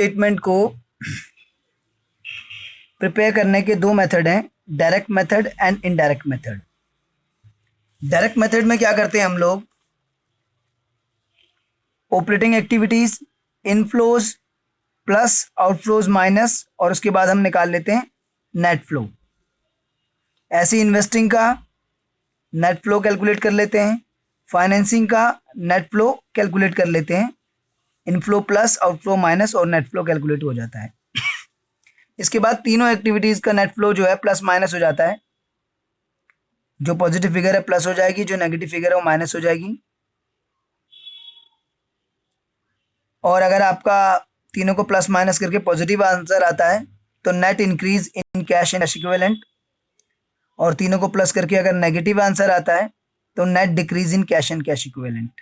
Statement को prepare करने के दो मेथड हैं, direct method and indirect method. Direct method में क्या करते हैं हम लोग, operating activities, inflows plus outflows minus, और उसके बाद हम निकाल लेते हैं नेट फ्लो। ऐसे इन्वेस्टिंग का नेट फ्लो कैलकुलेट कर लेते हैं, फाइनेंसिंग का नेट फ्लो कैलकुलेट कर लेते हैं, इनफ्लो प्लस आउटफ्लो माइनस और नेट फ्लो कैलकुलेट हो जाता है। इसके बाद तीनों एक्टिविटीज का नेट फ्लो जो है प्लस माइनस हो जाता है। जो पॉजिटिव फिगर है प्लस हो जाएगी, जो नेगेटिव फिगर है वो माइनस हो जाएगी। और अगर आपका तीनों को प्लस माइनस करके पॉजिटिव आंसर आता है तो net increase in cash and cash equivalent, और तीनों को प्लस करके अगर नेगेटिव आंसर आता है तो net decrease in cash and cash equivalent.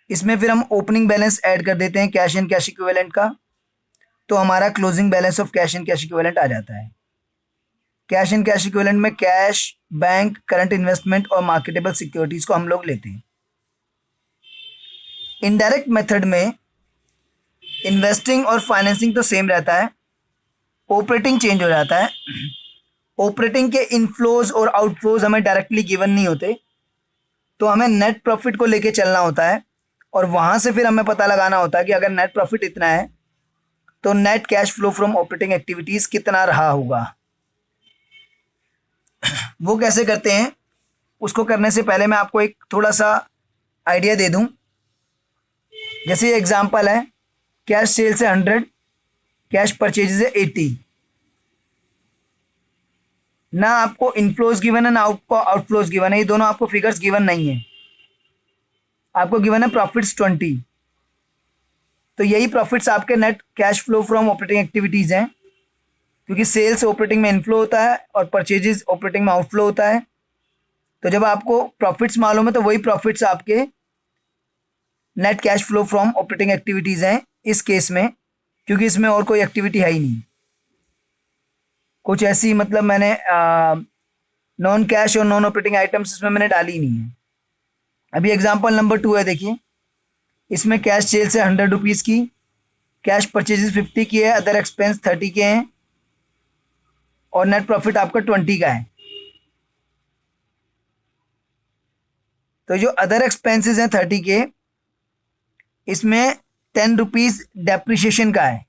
इसमें फिर हम ओपनिंग बैलेंस ऐड कर देते हैं कैश एंड कैश इक्विवेलेंट का, तो हमारा closing balance of cash and cash equivalent आ जाता है। कैश एंड कैश इक्विवेलेंट में कैश, बैंक, करंट इन्वेस्टमेंट और मार्केटेबल सिक्योरिटीज को हम लोग लेते हैं। इनडायरेक्ट मेथड में इन्वेस्टिंग और फाइनेंसिंग तो सेम रहता है, ऑपरेटिंग चेंज हो जाता है। ऑपरेटिंग के इनफ्लोज और आउटफ्लोज हमें डायरेक्टली गिवन नहीं होते, तो हमें नेट प्रॉफिट को लेके चलना होता है, और वहां से फिर हमें पता लगाना होता है कि अगर नेट प्रॉफिट इतना है तो net cash flow from operating activities कितना रहा होगा। वो कैसे करते हैं, उसको करने से पहले मैं आपको एक थोड़ा सा आइडिया दे दूं। जैसे ये एग्जांपल है, कैश सेल्स है 100, कैश परचेजेस है 80। ना आपको इनफ्लोज गिवन है ना आपको आउटफ्लोज गिवन है, ये दोनों आपको फिगर्स गिवन नहीं है। आपको गिवन है प्रॉफिट्स 20, तो यही प्रॉफिट्स आपके net cash flow from operating activities हैं, क्योंकि सेल्स ऑपरेटिंग में इनफ्लो होता है और परचेजेस ऑपरेटिंग में आउटफ्लो होता है। तो जब आपको प्रॉफिट्स मालूम है तो वही प्रॉफिट्स आपके net cash flow from operating activities हैं इस केस में, क्योंकि इसमें और कोई एक्टिविटी है ही नहीं। कुछ ऐसी मतलब मैंने नॉन कैश और नॉन ऑपरेटिंग आइटम्स इसमें मैंने डाली ही नहीं है। अभी एग्जांपल नंबर 2 है, देखिए इसमें कैश सेल्स है 100 रुपीज़ की, कैश परचेजेस 50 की है, अदर एक्सपेंस 30 के हैं, और नेट प्रॉफिट आपका 20 का है। तो जो अदर एक्सपेंसेस हैं 30 के, इसमें 10 रुपीज़ डेप्रिशिएशन का है।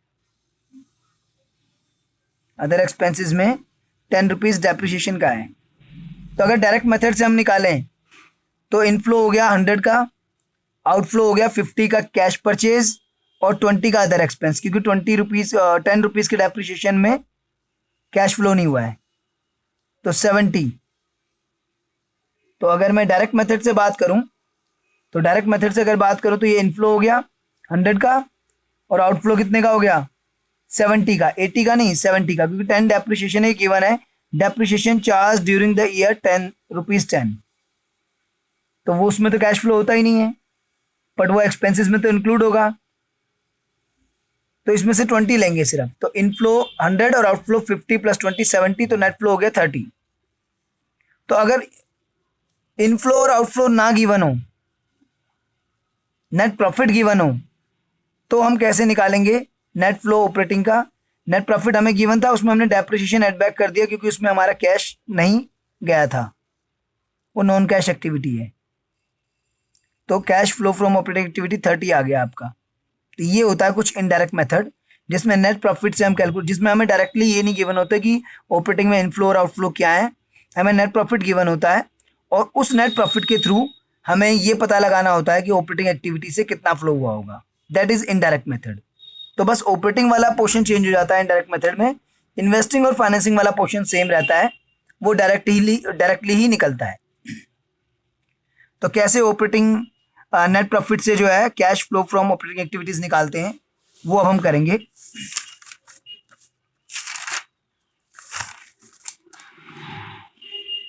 अदर एक्सपेंसेस में 10 रुपीज़ डेप्रिशिएशन का है। तो अगर डायरेक्ट मेथड से हम निकालें तो इनफ्लो हो गया 100 का, आउटफ्लो हो गया 50 का कैश परचेज और 20 का अदर एक्सपेंस, क्योंकि 10 रुपीज़ के डेप्रिशिएशन में कैश फ्लो नहीं हुआ है, तो 70। तो अगर मैं डायरेक्ट मेथड से बात करूं तो डायरेक्ट मेथड से अगर बात करूं तो ये इनफ्लो हो गया 100 का और आउटफ्लो कितने का हो गया 70 का, 80 का नहीं 70 का, क्योंकि 10 डेप्रिशिएशन ही गिवन है, depreciation charge during the year 10 rupees 10, तो वो उसमें तो कैश फ्लो होता ही नहीं है, बट वो एक्सपेंसेस में तो इंक्लूड होगा, तो इसमें से 20 लेंगे सिर्फ। तो इनफ्लो 100 और आउटफ्लो 50 प्लस 20 70, तो नेट फ्लो हो गया 30। तो अगर इनफ्लो और आउटफ्लो ना गिवन हो, नेट प्रॉफिट गिवन हो, तो हम कैसे निकालेंगे नेट फ्लो ऑपरेटिंग का। नेट प्रॉफिट हमें गिवन था, उसमें हमने डेप्रिशिएशन ऐड बैक कर दिया, क्योंकि उसमें हमारा कैश नहीं गया था, वो नॉन कैश एक्टिविटी है। तो cash flow from operating activity 30 आ गया आपका। तो ये होता है कुछ इनडायरेक्ट मेथड, जिसमें नेट प्रॉफिट से हम कैलकुलेट, जिसमें हमें डायरेक्टली ये नहीं गिवन होता कि ऑपरेटिंग में इनफ्लो और आउटफ्लो क्या है, हमें नेट प्रॉफिट गिवन होता है, और उस नेट प्रॉफिट के थ्रू हमें ये पता लगाना होता है कि ऑपरेटिंग एक्टिविटी से कितना फ्लो हुआ होगा। That is indirect method. तो बस ऑपरेटिंग वाला पोर्शन चेंज हो जाता है इनडायरेक्ट मेथड में, इन्वेस्टिंग और फाइनेंसिंग वाला पोर्शन सेम रहता है, वो डायरेक्टली ही निकलता है। तो कैसे ऑपरेटिंग नेट प्रॉफिट से जो है cash flow from operating activities निकालते हैं, वो अब हम करेंगे।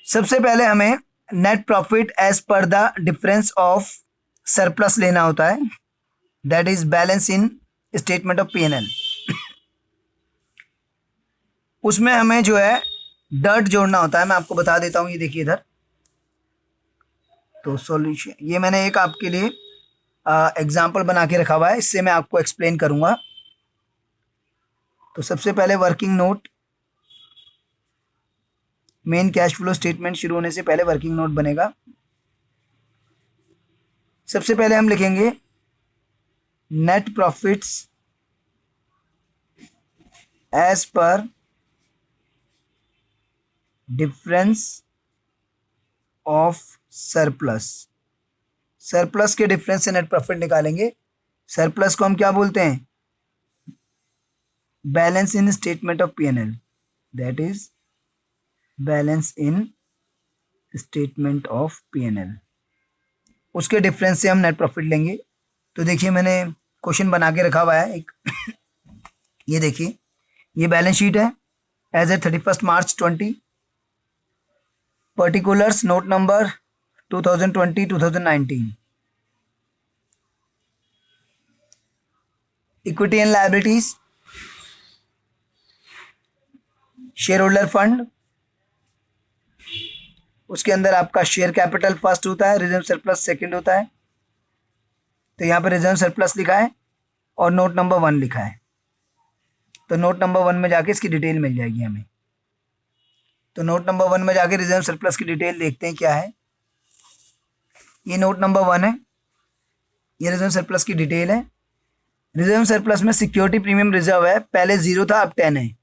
सबसे पहले हमें net profit as per the difference of surplus लेना होता है, that is balance in statement of P&L। उसमें हमें जो है डर्ट जोड़ना होता है, मैं आपको बता देता हूं, ये देखिए इधर। तो सॉल्यूशन ये मैंने एक आपके लिए एग्जाम्पल बना के रखा हुआ है, इससे मैं आपको एक्सप्लेन करूंगा। तो सबसे पहले working note, main cash flow statement शुरू होने से पहले वर्किंग नोट बनेगा। सबसे पहले हम लिखेंगे net profits as per difference of surplus. Surplus के डिफरेंस से नेट प्रॉफिट निकालेंगे। सरप्लस को हम क्या बोलते हैं? Balance in statement of P&L, that is balance in statement of P&L। उसके डिफरेंस से हम नेट प्रॉफिट लेंगे। तो देखिए मैंने क्वेश्चन बना के रखा हुआ है एक ये देखिए, ये बैलेंस शीट है as a 31 March 20, particulars note number 2020-2019, equity and liabilities, share holder fund, उसके अंदर आपका शेयर कैपिटल फर्स्ट होता है, रिजर्व सरप्लस सेकंड होता है। तो यहाँ पे रिजर्व सरप्लस लिखा है और नोट नंबर 1 लिखा है। तो नोट नंबर 1 में जाके इसकी डिटेल मिल जाएगी हमें। तो नोट नंबर 1 में जाके रिजर्व सरप्लस की डिटेल देखते हैं क्या है। ये नोट नंबर 1 है, ये रिजर्व सरप्लस की डिटेल है। रिजर्व सरप्लस में सिक्योरिटी प्रीमियम रिजर्व है, पहले 0 था अब 10 है।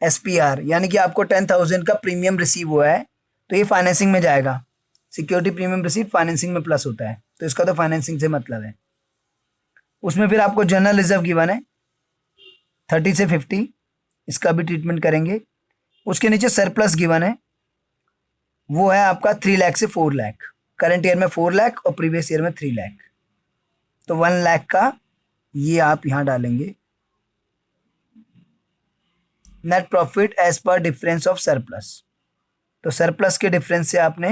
SPR यानी कि आपको 10,000 का प्रीमियम रिसीव हुआ है, तो ये फाइनेंसिंग में जाएगा। सिक्योरिटी प्रीमियम रिसीव फाइनेंसिंग में प्लस होता है, तो इसका तो फाइनेंसिंग से मतलब है। उसमें फिर आपको जनरल रिजर्व गिवन है 30 से 50, इसका भी ट्रीटमेंट करेंगे। उसके नीचे सरप्लस गिवन है, वो है आपका 3 लाख से 4 लाख। करंट ईयर में 4 लाख और प्रीवियस ईयर में 3 लाख, तो 1 लाख का ये आप यहाँ डालेंगे। Net profit as per difference of surplus, तो सरप्लस के डिफरेंस से आपने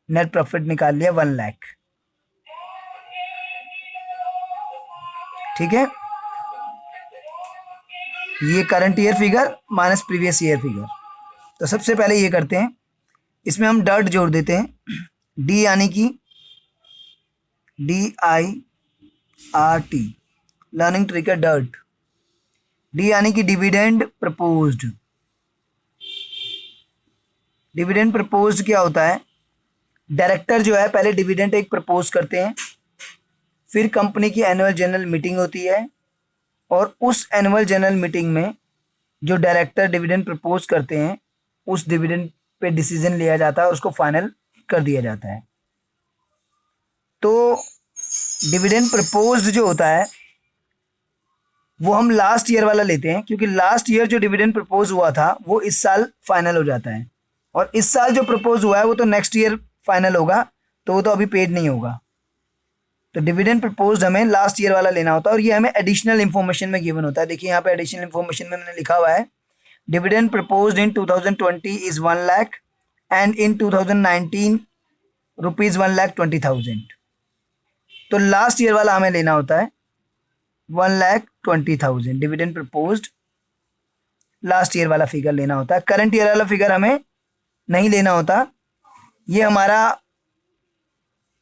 नेट प्रॉफिट निकाल लिया 1 लाख। ठीक है, ये current year figure minus previous year figure. तो सबसे पहले ये करते हैं, इसमें हम डर्ट जोड़ देते हैं। डी यानी कि DIRT, लर्निंग ट्रिक है डर्ट। डी यानी कि डिविडेंड प्रपोज्ड। डिविडेंड प्रपोज्ड क्या होता है? डायरेक्टर जो है पहले डिविडेंड एक प्रपोज करते हैं, फिर कंपनी की एनुअल जनरल मीटिंग होती है और उस एनुअल जनरल मीटिंग में जो डायरेक्टर डिविडेंड प्रपोज करते हैं उस डिविडेंड पे डिसीजन लिया जाता है और उसको फाइनल कर दिया जाता है। तो डिविडेंड प्रपोज्ड जो होता है वो हम लास्ट ईयर वाला लेते हैं, क्योंकि लास्ट ईयर जो डिविडेंड प्रपोज हुआ था वो इस साल फाइनल हो जाता है, और इस साल जो प्रपोज हुआ है वो तो नेक्स्ट ईयर फाइनल होगा, तो वो तो अभी पेड नहीं होगा। तो डिविडेंड प्रपोज्ड हमें लास्ट ईयर वाला लेना होता है, और ये हमें एडिशनल इन्फॉर्मेशन में गिवन होता है। देखिए यहाँ पे एडिशनल इन्फॉर्मेशन में मैंने लिखा हुआ है, dividend proposed in 2020 is 1 lakh and in 2019 rupees 1,20,000। तो लास्ट ईयर वाला हमें लेना होता है 1,20,000। डिविडेंड प्रपोज्ड लास्ट ईयर वाला फिगर लेना होता है, करंट ईयर वाला फिगर हमें नहीं लेना होता। ये हमारा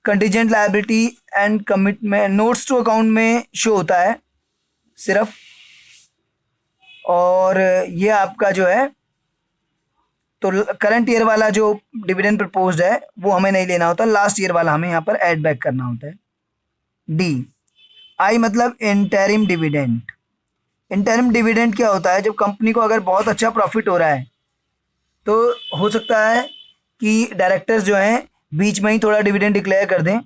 contingent liability and commitment notes to account में शो होता है सिर्फ, और ये आपका जो है तो करंट ईयर वाला जो डिविडेंड प्रपोज्ड है वो हमें नहीं लेना होता, लास्ट ईयर वाला हमें यहाँ पर ऐड बैक करना होता है। डी आई मतलब इंटरिम डिविडेंड। इंटरिम डिविडेंड क्या होता है? जब कंपनी को अगर बहुत अच्छा प्रॉफिट हो रहा है तो हो सकता है कि डायरेक्टर्स जो हैं बीच में ही थोड़ा डिविडेंड डिक्लेयर कर दें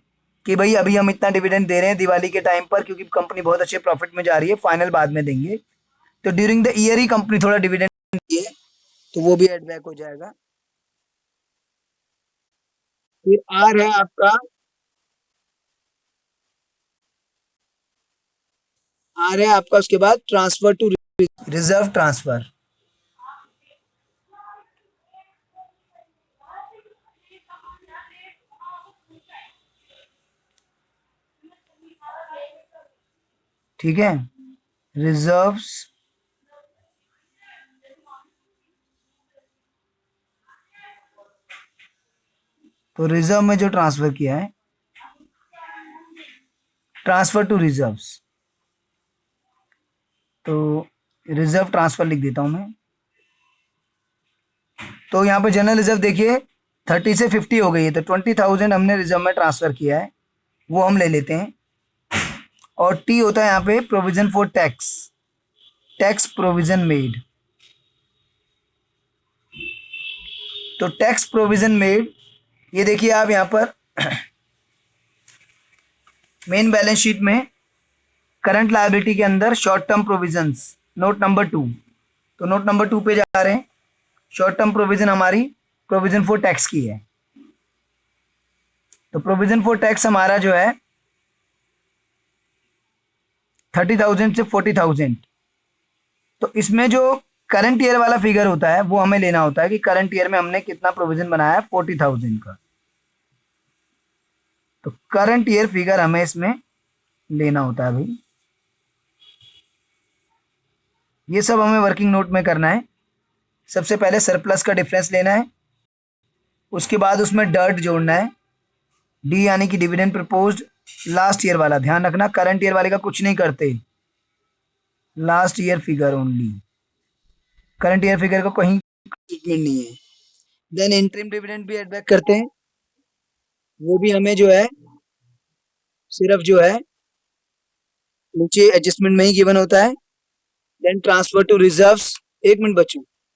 कि भाई अभी हम इतना डिविडेंड दे रहे हैं दिवाली के टाइम पर, क्योंकि कंपनी बहुत अच्छे प्रॉफिट में जा रही है, फाइनल बाद में देंगे। तो during the year he company थोड़ा डिविडेंड दिए तो वो भी एड बैक हो जाएगा। फिर आर है आपका, आर है आपका उसके बाद ट्रांसफर टू रिजर्व ट्रांसफर। ठीक है, रिजर्व्स तो रिजर्व में जो ट्रांसफर किया है ट्रांसफर टू रिजर्व्स, तो रिजर्व ट्रांसफर लिख देता हूं मैं। तो यहाँ पे जनरल रिजर्व देखिए 30 से 50 हो गई है, तो 20,000 हमने रिजर्व में ट्रांसफर किया है, वो हम ले लेते हैं। और टी होता है यहाँ पे provision for tax, tax provision made. तो टैक्स प्रोविजन मेड, ये देखिए आप यहाँ पर मेन बैलेंस शीट में करंट लायबिलिटी के अंदर short term provisions note number 2, तो नोट नंबर 2 पे जा रहे हैं। शॉर्ट टर्म प्रोविजन हमारी प्रोविजन फॉर टैक्स की है। तो प्रोविजन फॉर टैक्स हमारा जो है 30,000 से 40,000। तो इसमें जो करंट ईयर वाला फिगर होता है वो हमें लेना होता है कि करंट ईयर में हमने कितना प्रोविजन बनाया है 40,000 का। तो करंट ईयर फिगर हमें इसमें लेना होता है भाई। ये सब हमें वर्किंग नोट में करना है। सबसे पहले सरप्लस का डिफरेंस लेना है, उसके बाद उसमें डर्ट जोड़ना है, डी यानी कि डिविडेंड प्रपोज्ड लास्ट ईयर वाला। ध्यान रखना करंट ईयर वाले का कुछ नहीं करते, last year figure only, current year figure का कहीं ट्रीटमेंट नहीं है। देन इंटरिम डिविडेंड भी एड बैक करते हैं, वो भी हमें जो है सिर्फ जो है नीचे एडजस्टमेंट में ही गिवन होता है। देन ट्रांसफर टू रिजर्व्स, एक मिनट बच्चों,